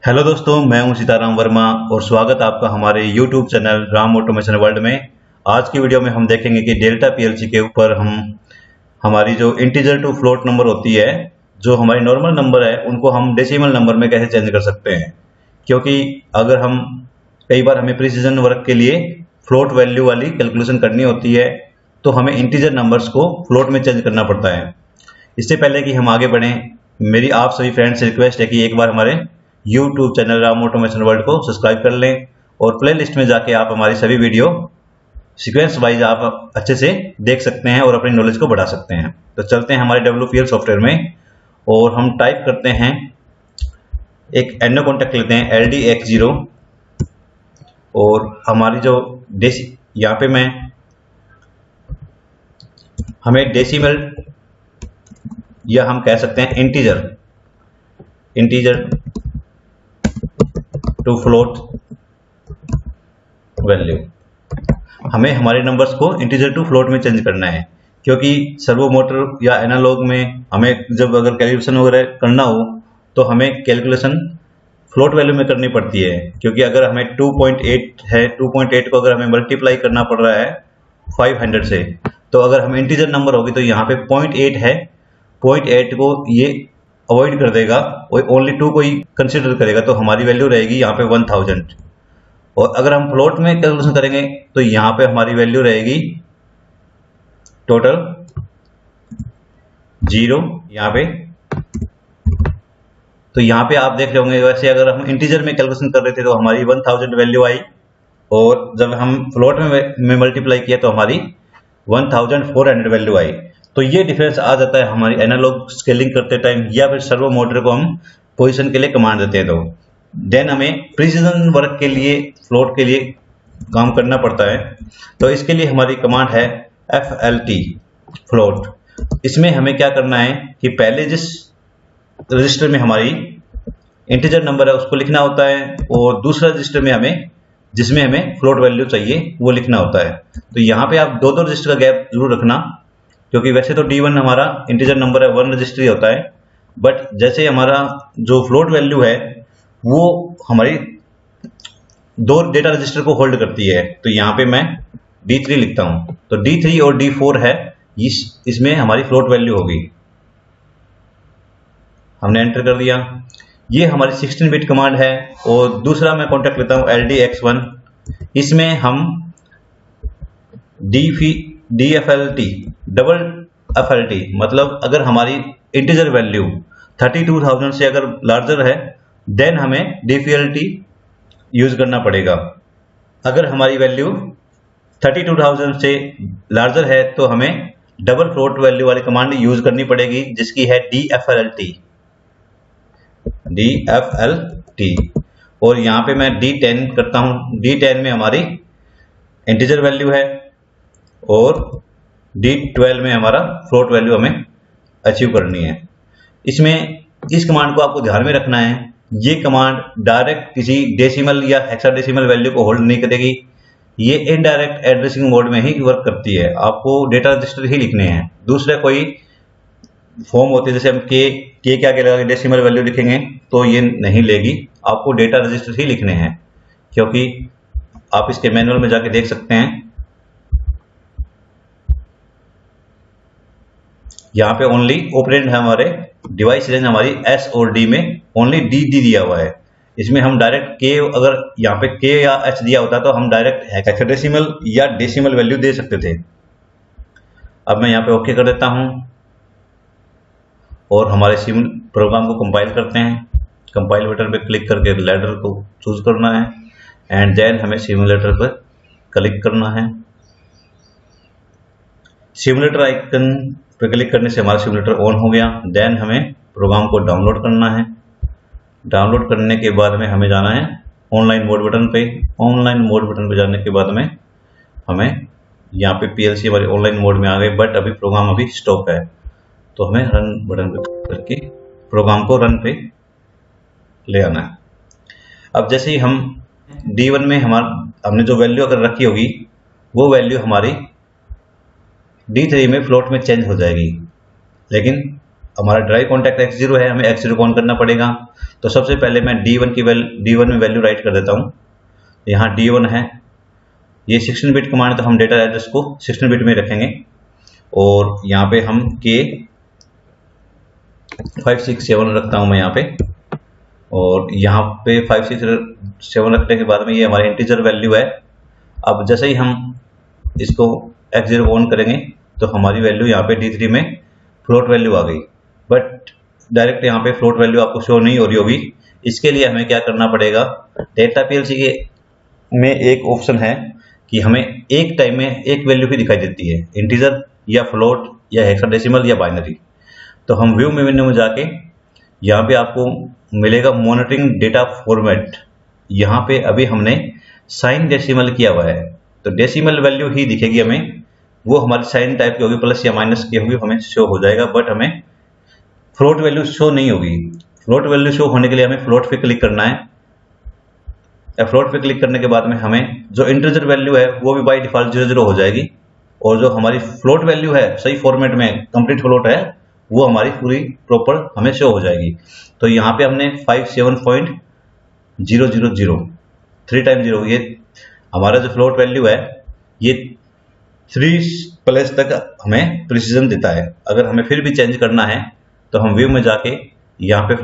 Hello दोस्तों, मैं हूं सीताराम वर्मा और स्वागत आपका हमारे YouTube channel Ram automation world में। आज की वीडियो में हम देखेंगे कि डेल्टा पीएलसी के ऊपर हम हमारी जो इंटीजर टू फ्लोट नंबर होती है, जो हमारी नॉर्मल नंबर है, उनको हम डेसिमल नंबर में कैसे चेंज कर सकते हैं। क्योंकि अगर हम कई बार हमें प्रिसीजन वर्क के लिए फ्लोट वैल्यू वाली कैलकुलेशन करनी होती है, तो हमें इंटीजर नंबर्स को फ्लोट में चेंज करना पड़ता है। इससे पहले कि हम आगे बढ़ें, मेरी आप सभी फ्रेंड्स से रिक्वेस्ट है कि एक बार हमारे YouTube channel Ram automation world को सब्सक्राइब कर लें और प्ले लिस्ट में जाके आप हमारी सभी वीडियो सीक्वेंस वाइज आप अच्छे से देख सकते हैं और अपनी नॉलेज को बढ़ा सकते हैं। तो चलते हैं हमारे WPL सॉफ्टवेयर में और हम टाइप करते हैं, एक एंडो कॉन्टैक्ट लेते हैं LDX0 और हमारी जो यहाँ पे हमें डेसिमल या हम कह सकते हैं इंटीजर टू फ्लोट वैल्यू, हमें हमारे नंबर्स को इंटीजर टू फ्लोट में चेंज करना है। क्योंकि सर्वो मोटर या एनालॉग में हमें जब अगर कैलकुलेशन वगैरह करना हो तो हमें कैलकुलेशन फ्लोट वैल्यू में करनी पड़ती है। क्योंकि अगर हमें 2.8 है, 2.8 को अगर हमें मल्टीप्लाई करना पड़ रहा है 500 से, तो अगर हम इंटीजर नंबर होगी तो यहाँ पे 0.8 है, 0.8 को ये अवॉइड कर देगा और ओनली 2 को ही कंसिडर करेगा, तो हमारी वैल्यू रहेगी यहाँ पे 1000। और अगर हम फ्लोट में कैलकुलेशन करेंगे तो यहाँ पे हमारी वैल्यू रहेगी टोटल 0 यहाँ पे। तो यहाँ पे आप देख रहे होंगे, वैसे अगर हम इंटीजर में कैलकुलेशन कर रहे थे तो हमारी 1000 वैल्यू आई और जब हम फ्लोट में मल्टीप्लाई किया तो हमारी 1400 वैल्यू आई। तो ये डिफरेंस आ जाता है हमारी एनालॉग स्केलिंग करते टाइम या फिर सर्वो मोटर को हम पोजीशन के लिए कमांड देते हैं। तो देन हमें प्रिसीजन वर्क के लिए फ्लोट के लिए काम करना पड़ता है। तो इसके लिए हमारी कमांड है FLT फ्लोट। इसमें हमें क्या करना है कि पहले जिस रजिस्टर में हमारी इंटीजर नंबर है उसको लिखना होता है और दूसरा रजिस्टर में जिसमें हमें फ्लोट वैल्यू चाहिए वो लिखना होता है। तो यहाँ पे आप दो रजिस्टर का गैप जरूर रखना, क्योंकि वैसे तो D1 हमारा इंटीजर नंबर है, 1 रजिस्टर ही होता है, बट जैसे हमारा जो फ्लोट वैल्यू है वो हमारी 2 डेटा रजिस्टर को होल्ड करती है। तो यहाँ पे मैं D3 लिखता हूँ, तो D3 और D4 है, इसमें हमारी फ्लोट वैल्यू होगी। हमने एंटर कर दिया। ये हमारी 16 बिट कमांड है। और दूसरा मैं कॉन्टैक्ट लेता हूँ LDX1, इसमें हम DFLT डबल FLT, मतलब अगर हमारी इंटीजर वैल्यू 32,000 से अगर लार्जर है देन हमें DFLT यूज करना पड़ेगा। अगर हमारी वैल्यू 32,000 से लार्जर है तो हमें डबल फ्लोट वैल्यू वाली कमांड यूज करनी पड़ेगी, जिसकी है DFLT। और यहाँ पे मैं D10 करता हूँ। D10 में हमारी इंटीजर वैल्यू है और D12 में हमारा फ्लोट वैल्यू हमें अचीव करनी है। इसमें इस कमांड को आपको ध्यान में रखना है, ये कमांड डायरेक्ट किसी डेसिमल या हेक्साडेसिमल वैल्यू को होल्ड नहीं करेगी, ये इनडायरेक्ट एड्रेसिंग मोड में ही वर्क करती है। आपको डेटा रजिस्टर ही लिखने हैं, दूसरे कोई फॉर्म होती है जैसे हम के क्या लगा डेसिमल वैल्यू लिखेंगे तो ये नहीं लेगी, आपको डेटा रजिस्टर ही लिखने हैं। क्योंकि आप इसके मैनुअल में जाके देख सकते हैं, यहाँ पे ओनली ऑपरेंड है हमारे डिवाइस रेंज हमारी S और D में ओनली D दिया हुआ है। इसमें हम डायरेक्ट K, अगर यहाँ पे K या H दिया होता तो हम डायरेक्ट हेक्साडेसिमल या डेसिमल वैल्यू दे सकते थे। अब मैं यहाँ पे ओके कर देता हूँ और हमारे प्रोग्राम को कंपाइल करते हैं। कंपाइल बटन पे क्लिक करके लैडर को चूज करना है एंड देन हमें सिमुलेटर पर क्लिक करना है। सिमुलेटर आइकन पे क्लिक करने से हमारा सिमुलेटर ऑन हो गया। देन हमें प्रोग्राम को डाउनलोड करना है। डाउनलोड करने के बाद में हमें जाना है ऑनलाइन मोड बटन पे। ऑनलाइन मोड बटन पे जाने के बाद में हमें यहाँ पे पीएलसी हमारे ऑनलाइन मोड में आ गए, बट अभी प्रोग्राम अभी स्टॉप है, तो हमें रन बटन पे करके प्रोग्राम को रन पे ले आना है। अब जैसे ही हम D1 में हमने जो वैल्यू अगर रखी होगी वो वैल्यू हमारी D3 में फ्लोट में चेंज हो जाएगी। लेकिन हमारा ड्राइव कॉन्टैक्ट x0 है, हमें x0 को ऑन करना पड़ेगा। तो सबसे पहले मैं D1 में वैल्यू राइट कर देता हूँ। यहाँ D1 है, ये 16 बिट कमांड है, तो हम डेटा एड्रेस को 16 बिट में रखेंगे। और यहाँ पे हम K 567 रखता हूँ मैं यहाँ पे, और यहाँ पे 567 रखने के बाद में ये हमारी इंटीजर वैल्यू है। अब जैसे ही हम इसको x0 ऑन करेंगे तो हमारी वैल्यू यहाँ पे D3 में फ्लोट वैल्यू आ गई, बट डायरेक्ट यहाँ पे फ्लोट वैल्यू आपको शो नहीं हो रही होगी। इसके लिए हमें क्या करना पड़ेगा, डेटा पीएलसी के में एक ऑप्शन है कि हमें एक टाइम में एक वैल्यू ही दिखाई देती है, इंटीजर या फ्लोट या हेक्साडेसिमल या बाइनरी। तो हम व्यू मेन्यू में जाके यहाँ पे आपको मिलेगा मॉनिटरिंग डेटा फॉर्मेट। यहाँ पे अभी हमने साइन डेसिमल किया हुआ है, तो डेसिमल वैल्यू ही दिखेगी हमें, वो हमारी साइन टाइप की होगी, प्लस या माइनस की होगी, हमें शो हो जाएगा, बट हमें फ्लोट वैल्यू शो नहीं होगी। फ्लोट वैल्यू शो होने के लिए हमें फ्लोट पे क्लिक करना है। फ्लोट पे क्लिक करने के बाद में हमें जो इंटीजर वैल्यू है वो भी बाय डिफॉल्ट 00 हो जाएगी, और जो हमारी फ्लोट वैल्यू है सही फॉर्मेट में कंप्लीट फ्लोट है वो हमारी पूरी प्रॉपर हमें शो हो जाएगी। तो यहाँ पे हमने 57.000 3 टाइम 0, ये हमारा जो फ्लोट वैल्यू है ये 3 प्लस तक हमें प्रिसीजन देता है। अगर हमें फिर भी चेंज करना है तो हम व्यू में जाके यहाँ पे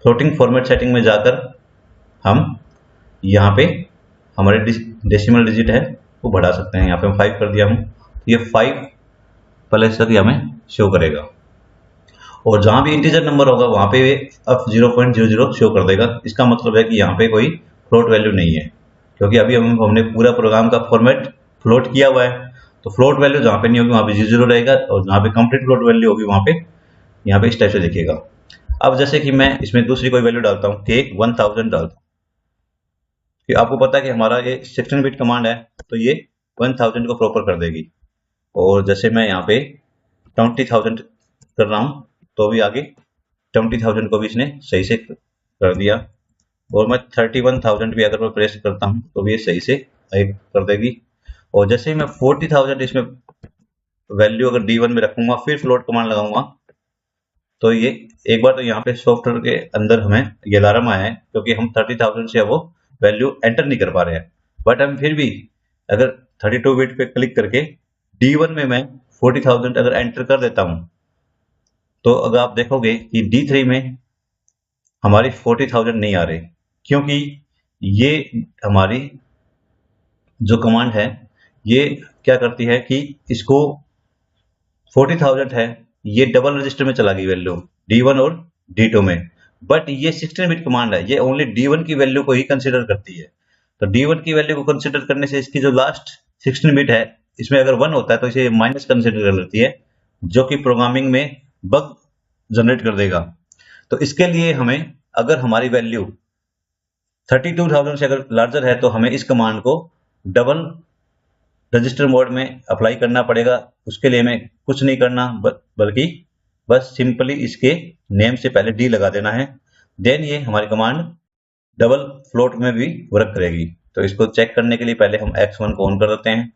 फ्लोटिंग फॉर्मेट सेटिंग में जाकर हम यहाँ पे हमारे डेसिमल डिजिट है वो बढ़ा सकते हैं। यहाँ पे हम 5 कर दिया हूँ, ये 5 प्लस तक हमें शो करेगा, और जहाँ भी इंटीजर नंबर होगा वहाँ पे अब 0.00 शो कर देगा। इसका मतलब है कि यहाँ पे कोई फ्लोट वैल्यू नहीं है, क्योंकि अभी हमने पूरा प्रोग्राम का फॉर्मेट फ्लोट किया हुआ है। तो फ्लोट वैल्यू जहाँ पे नहीं होगी वहाँ पे 00 रहेगा, और जहाँ पे कंप्लीट फ्लोट वैल्यू होगी वहाँ पे यहाँ पे इस टाइप से दिखेगा। अब जैसे कि मैं इसमें दूसरी कोई वैल्यू डालता हूँ, K 1000 डालता हूँ, कि आपको पता है कि हमारा ये 16 बिट कमांड है, तो ये 1000 को प्रॉपर कर देगी। और जैसे मैं यहाँ पे 20,000 कर रहा हूँ तो भी आगे 20,000 को भी इसने सही से कर दिया, और मैं 31,000 भी अगर मैं प्रेस करता हूँ तो भी ये सही से कर देगी। और जैसे ही मैं 40,000 इसमें वैल्यू अगर D1 में रखूंगा, फिर फ्लोट कमांड लगाऊंगा, तो ये एक बार तो यहाँ पे सॉफ्टवेयर के अंदर हमें ये अलार्म आया है, क्योंकि हम 30,000 से वो वैल्यू एंटर नहीं कर पा रहे हैं। बट हम फिर भी अगर 32 बिट पे क्लिक करके D1 में मैं 40,000 अगर एंटर कर देता हूँ, तो अगर आप देखोगे कि D3 में हमारी 40,000 नहीं आ रही, क्योंकि ये हमारी जो कमांड है ये क्या करती है कि इसको 40,000 है, ये डबल रजिस्टर में चला गई वैल्यू D1 और D2 में, बट ये 16 बिट कमांड है, ये ओनली D1 की वैल्यू को ही कंसीडर करती है। तो D1 की वैल्यू को कंसीडर करने से इसकी जो लास्ट 16 बिट है इसमें अगर 1 होता है तो इसे माइनस कंसीडर कर लेती है, जो कि प्रोग्रामिंग में बग जनरेट कर देगा। तो इसके लिए हमें अगर हमारी वैल्यू 32,000 से अगर लार्जर है तो हमें इस कमांड को डबल रजिस्टर मोड में अप्लाई करना पड़ेगा। उसके लिए हमें कुछ नहीं करना, बल्कि बस सिंपली इसके नेम से पहले D लगा देना है, देन ये हमारी कमांड डबल फ्लोट में भी वर्क करेगी। तो इसको चेक करने के लिए पहले हम X1 को ऑन कर देते हैं।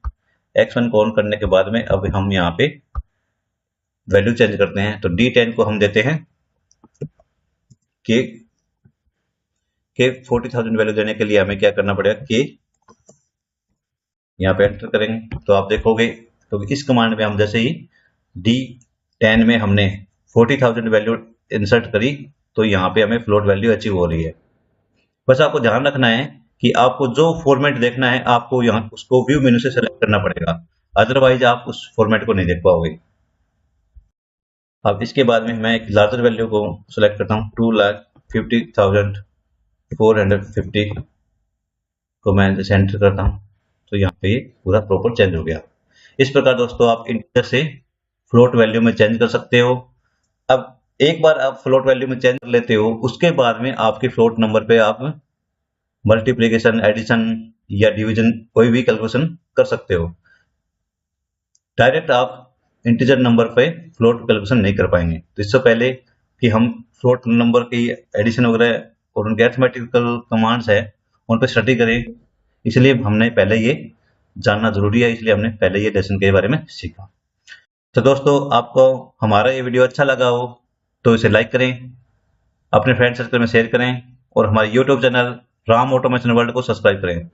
X1 को ऑन करने के बाद में अब हम यहाँ पे वैल्यू चेंज करते हैं, तो D10 को हम देते हैं K 40,000 वैल्यू देने के लिए हमें क्या करना पड़ेगा, K यहाँ पे एंटर करेंगे तो आप देखोगे तो इस कमांड में हम जैसे ही D10 में हमने 40,000 वैल्यू इंसर्ट करी तो यहाँ पे हमें फ्लोट वैल्यू अचीव हो रही है। बस आपको ध्यान रखना है कि आपको जो फॉर्मेट देखना है आपको यहाँ उसको व्यू मेनू से सेलेक्ट करना पड़ेगा, अदरवाइज आप उस फॉर्मेट को नहीं देख पाओगे। अब इसके बाद में मैं एक लार्जर वैल्यू को सिलेक्ट करता हूँ, 2,50,450 को मैं जैसे एंटर करता हूँ तो यहाँ पे पूरा प्रॉपर चेंज हो गया। इस प्रकार दोस्तों आप इंटीजर से फ्लोट वैल्यू में चेंज कर सकते हो। अब एक बार आप फ्लोट वैल्यू में चेंज कर लेते हो, उसके बाद में आपके फ्लोट नंबर पे आप मल्टीप्लिकेशन, एडिशन या डिवीजन कोई भी कैलकुलेशन कर सकते हो। डायरेक्ट आप इंटीजर नंबर पे फ्लोट कैलकुलेशन नहीं कर पाएंगे। तो इससे पहले कि हम फ्लोट नंबर की एडिशन वगैरह और उनके अरिथमेटिकल कमांड्स है उन पर स्टडी करें, इसलिए हमने पहले ये जानना जरूरी है, इसलिए हमने पहले ये लेसन के बारे में सीखा। तो दोस्तों, आपको हमारा ये वीडियो अच्छा लगा हो तो इसे लाइक करें, अपने फ्रेंड सर्कल में शेयर करें और हमारे YouTube channel Ram automation world को सब्सक्राइब करें।